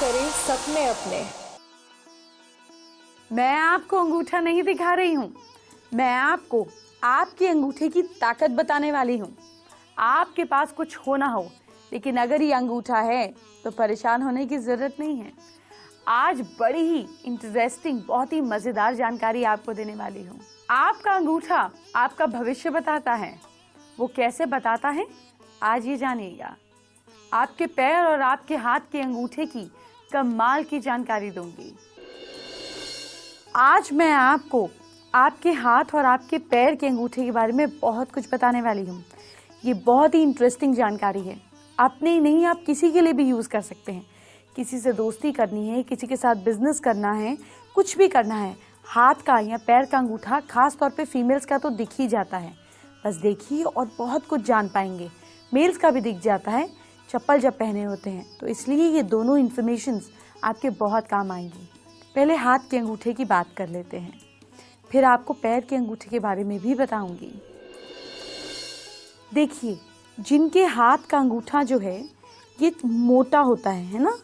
करें सपने अपने। मैं आपको अंगूठा नहीं दिखा रही हूँ, मैं आपको आपके अंगूठे की ताकत बताने वाली हूँ। आपके पास कुछ हो ना हो, लेकिन अगर ये अंगूठा है तो परेशान होने की जरूरत नहीं है। आज बड़ी ही इंटरेस्टिंग, बहुत ही मजेदार जानकारी आपको देने वाली हूँ। आपका अंगूठा आपका भविष्य बताता है। वो कैसे बताता है, आज ये जानिएगा। आपके पैर और आपके हाथ के अंगूठे की कमाल की जानकारी दूंगी। आज मैं आपको आपके हाथ और आपके पैर के अंगूठे के बारे में बहुत कुछ बताने वाली हूँ। ये बहुत ही इंटरेस्टिंग जानकारी है। अपने ही नहीं, आप किसी के लिए भी यूज़ कर सकते हैं। किसी से दोस्ती करनी है, किसी के साथ बिजनेस करना है, कुछ भी करना है, हाथ का या पैर का अंगूठा खास तौर पे फीमेल्स का तो दिख ही जाता है। बस देखिए और बहुत कुछ जान पाएंगे। मेल्स का भी दिख जाता है, चप्पल जब पहने होते हैं, तो इसलिए ये दोनों इन्फॉर्मेशंस आपके बहुत काम आएंगी। पहले हाथ के अंगूठे की बात कर लेते हैं, फिर आपको पैर के अंगूठे के बारे में भी बताऊंगी। देखिए, जिनके हाथ का अंगूठा जो है ये मोटा होता है ना,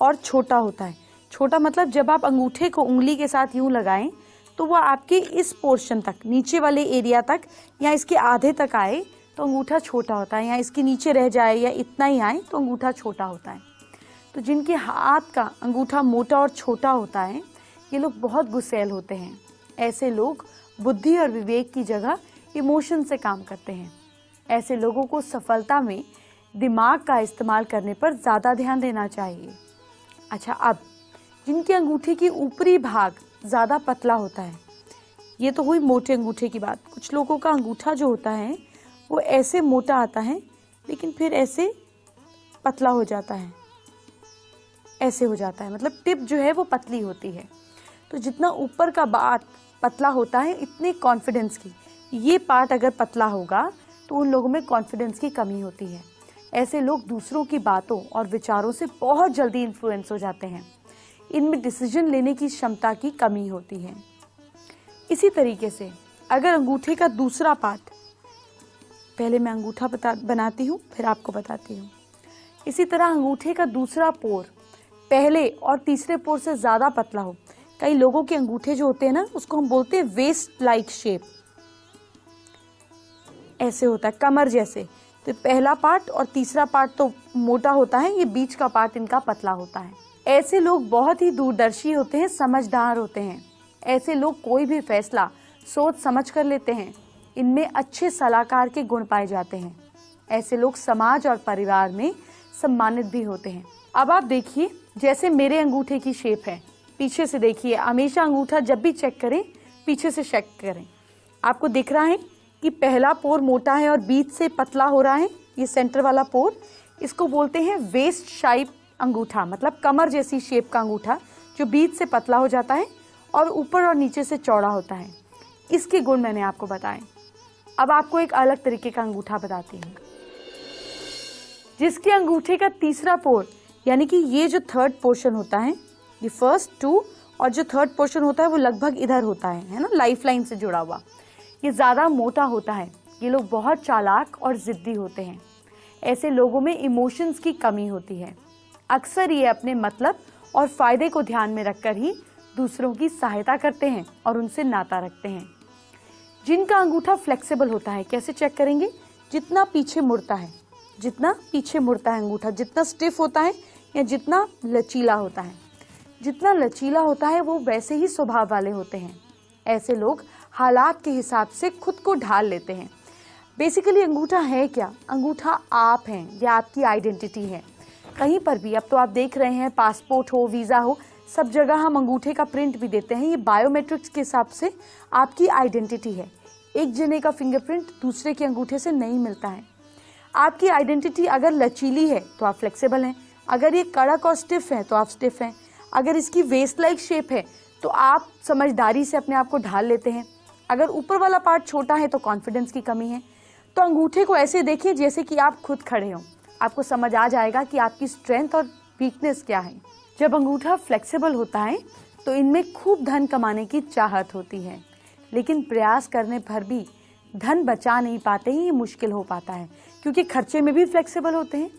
और छोटा होता है। छोटा मतलब जब आप अंगूठे को उंगली के साथ यूं लगाएं तो वो आपके इस पोर्शन तक, नीचे वाले एरिया तक या इसके आधे तक आए तो अंगूठा छोटा होता है, या इसके नीचे रह जाए या इतना ही आए तो अंगूठा छोटा होता है। तो जिनके हाथ का अंगूठा मोटा और छोटा होता है, ये लोग बहुत गुस्सैल होते हैं। ऐसे लोग बुद्धि और विवेक की जगह इमोशन से काम करते हैं। ऐसे लोगों को सफलता में दिमाग का इस्तेमाल करने पर ज़्यादा ध्यान देना चाहिए। अच्छा, अब जिनके अंगूठे की ऊपरी भाग ज़्यादा पतला होता है, ये तो हुई मोटे अंगूठे की बात। कुछ लोगों का अंगूठा जो होता है वो ऐसे मोटा आता है, लेकिन फिर ऐसे पतला हो जाता है, ऐसे हो जाता है, मतलब टिप जो है वो पतली होती है। तो जितना ऊपर का बात पतला होता है, इतने कॉन्फिडेंस की, ये पार्ट अगर पतला होगा तो उन लोगों में कॉन्फिडेंस की कमी होती है। ऐसे लोग दूसरों की बातों और विचारों से बहुत जल्दी इन्फ्लुएंस हो जाते हैं। इनमें डिसीजन लेने की क्षमता की कमी होती है। इसी तरीके से अगर अंगूठे का दूसरा पार्ट, पहले मैं अंगूठा बनाती हूँ फिर आपको बताती हूँ। इसी तरह अंगूठे का दूसरा पोर पहले और तीसरे पोर से ज़्यादा पतला हो। कई लोगों के अंगूठे जो होते हैं ना, उसको हम बोलते हैं वेस्ट लाइक शेप, ऐसे होता है कमर जैसे। तो पहला पार्ट और तीसरा पार्ट तो मोटा होता है, ये बीच का पार्ट इनका पतला होता है। ऐसे लोग बहुत ही दूरदर्शी होते हैं, समझदार होते हैं। ऐसे लोग कोई भी फैसला सोच समझ कर लेते हैं। इनमें अच्छे सलाहकार के गुण पाए जाते हैं। ऐसे लोग समाज और परिवार में सम्मानित भी होते हैं। अब आप देखिए, जैसे मेरे अंगूठे की शेप है, पीछे से देखिए। हमेशा अंगूठा जब भी चेक करें पीछे से चेक करें। आपको दिख रहा है कि पहला पोर मोटा है और बीच से पतला हो रहा है, ये सेंटर वाला पोर। इसको बोलते हैं वेस्ट शेप अंगूठा, मतलब कमर जैसी शेप का अंगूठा जो बीच से पतला हो जाता है और ऊपर और नीचे से चौड़ा होता है। इसके गुण मैंने आपको बताए। अब आपको एक अलग तरीके का अंगूठा बताती हूँ, जिसके अंगूठे का तीसरा पोर, यानी कि ये जो थर्ड पोर्शन होता है, ये फर्स्ट टू और जो थर्ड पोर्शन होता है वो लगभग इधर होता है ना, लाइफ लाइन से जुड़ा हुआ। ये ज़्यादा मोटा होता है। ये लोग बहुत चालाक और ज़िद्दी होते हैं। ऐसे लोगों में इमोशंस की कमी होती है। अक्सर ये अपने मतलब और फ़ायदे को ध्यान में रखकर ही दूसरों की सहायता करते हैं और उनसे नाता रखते हैं। जिनका अंगूठा फ्लेक्सिबल होता है, कैसे चेक करेंगे? जितना पीछे मुड़ता है, जितना पीछे मुड़ता है अंगूठा, जितना स्टिफ होता है या जितना लचीला होता है। जितना लचीला होता है वो वैसे ही स्वभाव वाले होते हैं। ऐसे लोग हालात के हिसाब से खुद को ढाल लेते हैं। बेसिकली अंगूठा है क्या? अंगूठा आप हैं, ये आपकी आइडेंटिटी है। कहीं पर भी, अब तो आप देख रहे हैं, पासपोर्ट हो, वीज़ा हो, सब जगह हम अंगूठे का प्रिंट भी देते हैं। ये बायोमेट्रिक्स के हिसाब से आपकी आइडेंटिटी है। एक जने का फिंगरप्रिंट दूसरे के अंगूठे से नहीं मिलता है। आपकी आइडेंटिटी अगर लचीली है तो आप फ्लेक्सिबल हैं, अगर ये कड़क और स्टिफ है तो आप स्टिफ हैं, अगर इसकी वेस्ट लाइक शेप है तो आप समझदारी से अपने आप को ढाल लेते हैं, अगर ऊपर वाला पार्ट छोटा है तो कॉन्फिडेंस की कमी है। तो अंगूठे को ऐसे देखिए जैसे कि आप खुद खड़े हों, आपको समझ आ जाएगा कि आपकी स्ट्रेंथ और वीकनेस क्या है। जब अंगूठा फ्लेक्सिबल होता है तो इनमें खूब धन कमाने की चाहत होती है, लेकिन प्रयास करने पर भी धन बचा नहीं पाते हैं। ये मुश्किल हो पाता है क्योंकि खर्चे में भी फ्लेक्सिबल होते हैं।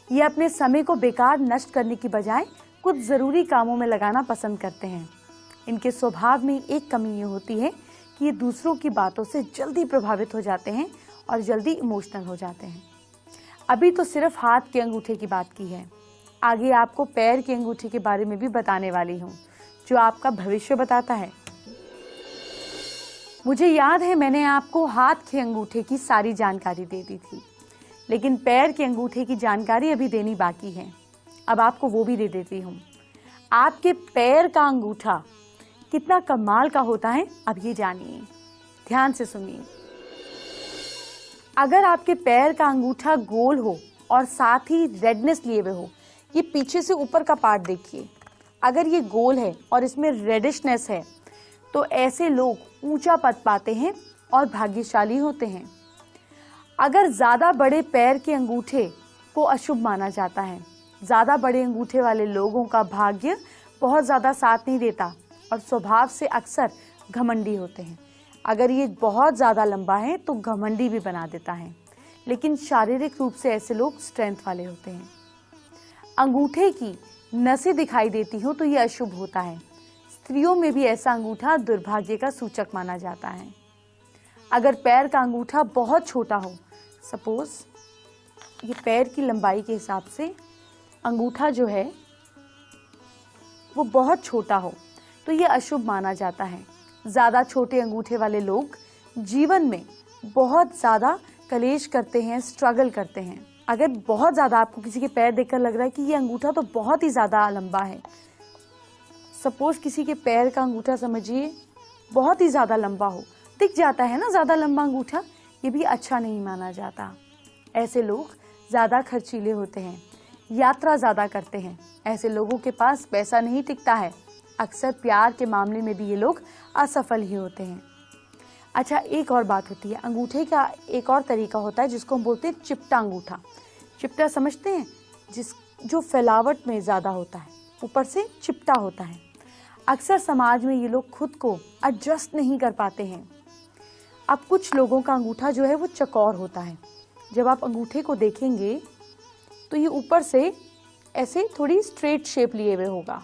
ये अपने समय को बेकार नष्ट करने की बजाय कुछ ज़रूरी कामों में लगाना पसंद करते हैं। इनके स्वभाव में एक कमी ये होती है कि ये दूसरों की बातों से जल्दी प्रभावित हो जाते हैं और जल्दी इमोशनल हो जाते हैं। अभी तो सिर्फ हाथ के अंगूठे की बात की है, आगे आपको पैर के अंगूठे के बारे में भी बताने वाली हूँ, जो आपका भविष्य बताता है। मुझे याद है मैंने आपको हाथ के अंगूठे की सारी जानकारी दे दी थी, लेकिन पैर के अंगूठे की जानकारी अभी देनी बाकी है। अब आपको वो भी दे देती हूँ। आपके पैर का अंगूठा कितना कमाल का होता है, अब ये जानिए, ध्यान से सुनिए। अगर आपके पैर का अंगूठा गोल हो और साथ ही रेडनेस लिए हुए हो, ये पीछे से ऊपर का पार्ट देखिए, अगर ये गोल है और इसमें रेडिशनेस है, तो ऐसे लोग ऊंचा पद पाते हैं और भाग्यशाली होते हैं। अगर ज़्यादा बड़े पैर के अंगूठे को अशुभ माना जाता है। ज़्यादा बड़े अंगूठे वाले लोगों का भाग्य बहुत ज़्यादा साथ नहीं देता और स्वभाव से अक्सर घमंडी होते हैं। अगर ये बहुत ज़्यादा लंबा है तो घमंडी भी बना देता है, लेकिन शारीरिक रूप से ऐसे लोग स्ट्रेंथ वाले होते हैं। अंगूठे की नसें दिखाई देती हो तो ये अशुभ होता है। स्त्रियों में भी ऐसा अंगूठा दुर्भाग्य का सूचक माना जाता है। अगर पैर का अंगूठा बहुत छोटा हो, सपोज ये पैर की लंबाई के हिसाब से अंगूठा जो है वो बहुत छोटा हो, तो ये अशुभ माना जाता है। ज़्यादा छोटे अंगूठे वाले लोग जीवन में बहुत ज़्यादा कलेश करते हैं, स्ट्रगल करते हैं। अगर बहुत ज़्यादा आपको किसी के पैर देखकर लग रहा है कि ये अंगूठा तो बहुत ही ज़्यादा लंबा है, सपोज किसी के पैर का अंगूठा समझिए बहुत ही ज़्यादा लंबा हो, दिख जाता है ना ज़्यादा लंबा अंगूठा, ये भी अच्छा नहीं माना जाता। ऐसे लोग ज़्यादा खर्चीले होते हैं, यात्रा ज़्यादा करते हैं। ऐसे लोगों के पास पैसा नहीं टिकता है। अक्सर प्यार के मामले में भी ये लोग असफल ही होते हैं। अच्छा, एक और बात होती है, अंगूठे का एक और तरीका होता है जिसको हम बोलते हैं चिपटा अंगूठा। चिपटा समझते हैं, जो फैलावट में ज़्यादा होता है, ऊपर से चिपटा होता है। अक्सर समाज में ये लोग खुद को एडजस्ट नहीं कर पाते हैं। अब कुछ लोगों का अंगूठा जो है वो चौकोर होता है। जब आप अंगूठे को देखेंगे तो ये ऊपर से ऐसे थोड़ी स्ट्रेट शेप लिए हुए होगा,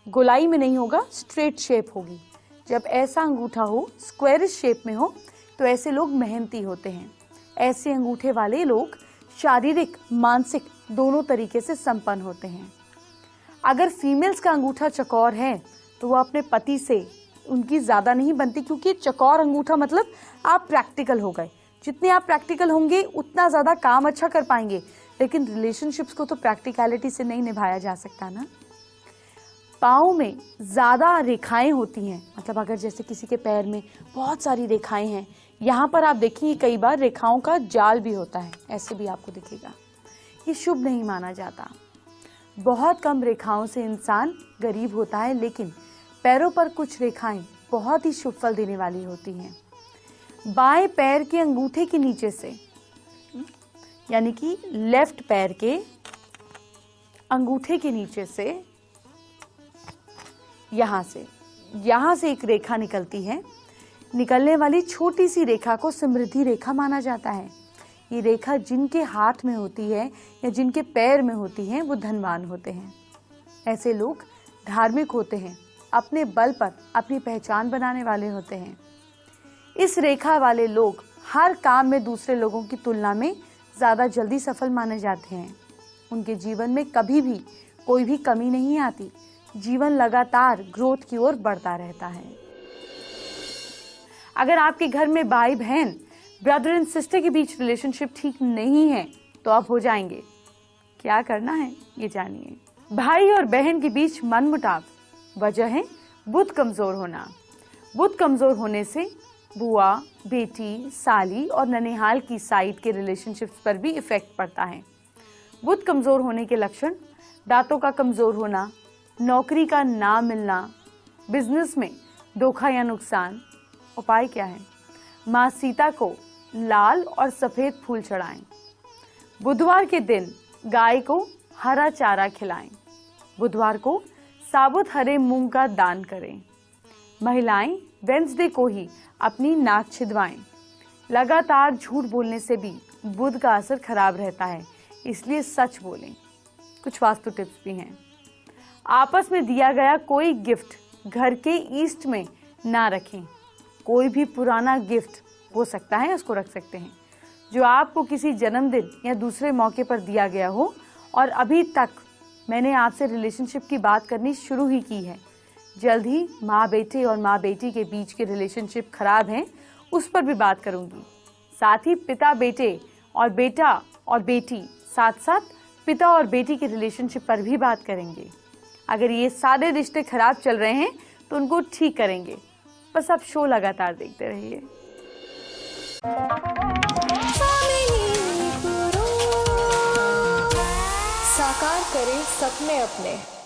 गोलाई में नहीं होगा, स्ट्रेट शेप होगी। जब ऐसा अंगूठा हो, स्क्वायरिश शेप में हो, तो ऐसे लोग मेहनती होते हैं। ऐसे अंगूठे वाले लोग शारीरिक मानसिक दोनों तरीके से संपन्न होते हैं। अगर फीमेल्स का अंगूठा चौकोर है तो वो अपने पति से उनकी ज़्यादा नहीं बनती, क्योंकि चौकोर अंगूठा मतलब आप प्रैक्टिकल हो गए। जितने आप प्रैक्टिकल होंगे उतना ज़्यादा काम अच्छा कर पाएंगे, लेकिन रिलेशनशिप्स को तो प्रैक्टिकलिटी से नहीं निभाया जा सकता ना। पाँव में ज़्यादा रेखाएं होती हैं, मतलब अगर जैसे किसी के पैर में बहुत सारी रेखाएं हैं, यहाँ पर आप देखेंगे कई बार रेखाओं का जाल भी होता है, ऐसे भी आपको दिखेगा। ये शुभ नहीं माना जाता। बहुत कम रेखाओं से इंसान गरीब होता है, लेकिन पैरों पर कुछ रेखाएं बहुत ही शुभ फल देने वाली होती हैं। बाएं पैर के अंगूठे के नीचे से, यानी कि लेफ्ट पैर के अंगूठे के नीचे से, यहाँ से एक रेखा निकलती है। निकलने वाली छोटी सी रेखा को समृद्धि रेखा माना जाता है। ये रेखा जिनके हाथ में होती है या जिनके पैर में होती है वो धनवान होते हैं। ऐसे लोग धार्मिक होते हैं, अपने बल पर अपनी पहचान बनाने वाले होते हैं। इस रेखा वाले लोग हर काम में दूसरे लोगों की तुलना में ज़्यादा जल्दी सफल माने जाते हैं। उनके जीवन में कभी भी कोई भी कमी नहीं आती। जीवन लगातार ग्रोथ की ओर बढ़ता रहता है। अगर आपके घर में भाई बहन, ब्रदर एंड सिस्टर के बीच रिलेशनशिप ठीक नहीं है तो आप हो जाएंगे। क्या करना है ये जानिए। भाई और बहन के बीच मनमुटाव, वजह है बुध कमजोर होना। बुध कमजोर होने से बुआ, बेटी, साली और ननिहाल की साइड के रिलेशनशिप्स पर भी इफेक्ट पड़ता है। बुध कमजोर होने के लक्षण: दांतों का कमजोर होना, नौकरी का ना मिलना, बिजनेस में धोखा या नुकसान। उपाय क्या है? माँ सीता को लाल और सफेद फूल चढ़ाएं। बुधवार के दिन गाय को हरा चारा खिलाएं। बुधवार को साबुत हरे मूंग का दान करें। महिलाएं वेंसडे को ही अपनी नाक छिदवाएं। लगातार झूठ बोलने से भी बुध का असर खराब रहता है, इसलिए सच बोलें। कुछ वास्तु टिप्स भी हैं। आपस में दिया गया कोई गिफ्ट घर के ईस्ट में ना रखें। कोई भी पुराना गिफ्ट हो सकता है, उसको रख सकते हैं, जो आपको किसी जन्मदिन या दूसरे मौके पर दिया गया हो और अभी तक मैंने आपसे रिलेशनशिप की बात करनी शुरू ही की है। जल्द ही माँ बेटे और माँ बेटी के बीच के रिलेशनशिप खराब हैं, उस पर भी बात करूंगी। साथ ही पिता बेटे और बेटा और बेटी, साथ साथ पिता और बेटी के रिलेशनशिप पर भी बात करेंगे। अगर ये सारे रिश्ते खराब चल रहे हैं तो उनको ठीक करेंगे। बस आप शो लगातार देखते रहिए। साकार करें सपने अपने।